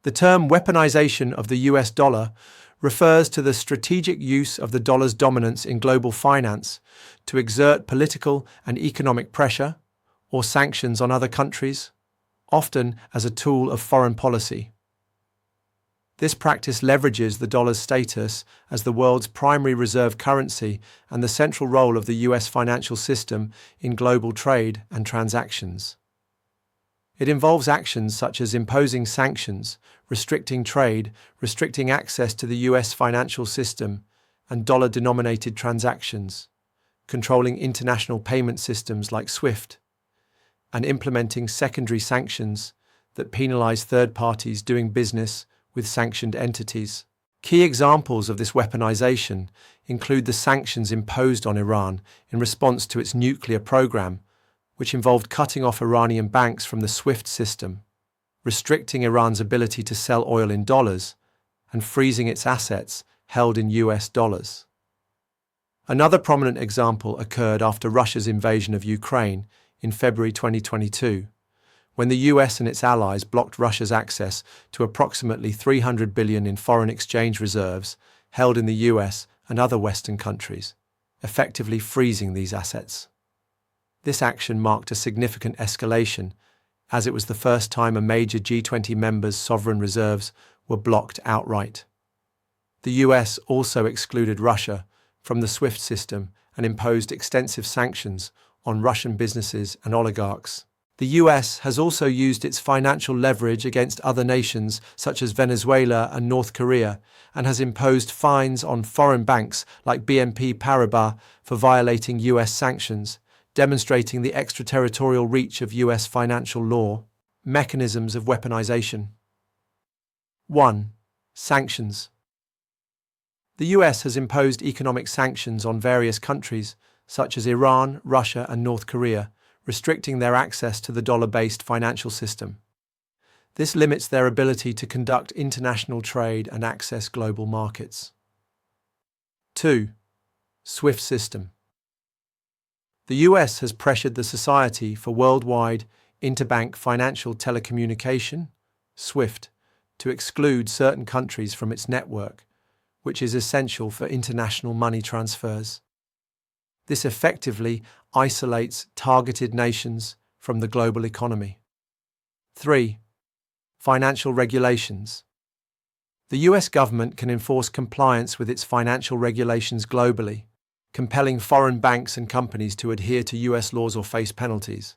The term weaponization of the US dollar refers to the strategic use of the dollar's dominance in global finance to exert political and economic pressure or sanctions on other countries, often as a tool of foreign policy. This practice leverages the dollar's status as the world's primary reserve currency and the central role of the US financial system in global trade and transactions. It involves actions such as imposing sanctions, restricting trade, restricting access to the US financial system and dollar-denominated transactions, controlling international payment systems like SWIFT, and implementing secondary sanctions that penalize third parties doing business with sanctioned entities. Key examples of this weaponization include the sanctions imposed on Iran in response to its nuclear program, which involved cutting off Iranian banks from the SWIFT system, restricting Iran's ability to sell oil in dollars, and freezing its assets held in US dollars. Another prominent example occurred after Russia's invasion of Ukraine in February 2022, when the US and its allies blocked Russia's access to approximately $300 billion in foreign exchange reserves held in the US and other Western countries, effectively freezing these assets. This action marked a significant escalation, as it was the first time a major G20 member's sovereign reserves were blocked outright. The US also excluded Russia from the SWIFT system and imposed extensive sanctions on Russian businesses and oligarchs. The US has also used its financial leverage against other nations such as Venezuela and North Korea and has imposed fines on foreign banks like BNP Paribas for violating US sanctions, demonstrating the extraterritorial reach of US financial law. Mechanisms of weaponization. 1. Sanctions. The US has imposed economic sanctions on various countries such as Iran, Russia, and North Korea, restricting their access to the dollar-based financial system. This limits their ability to conduct international trade and access global markets. 2. SWIFT system. The US has pressured the Society for Worldwide Interbank Financial Telecommunication, SWIFT, to exclude certain countries from its network, which is essential for international money transfers. This effectively isolates targeted nations from the global economy. 3. Financial regulations. The US government can enforce compliance with its financial regulations globally, compelling foreign banks and companies to adhere to US laws or face penalties.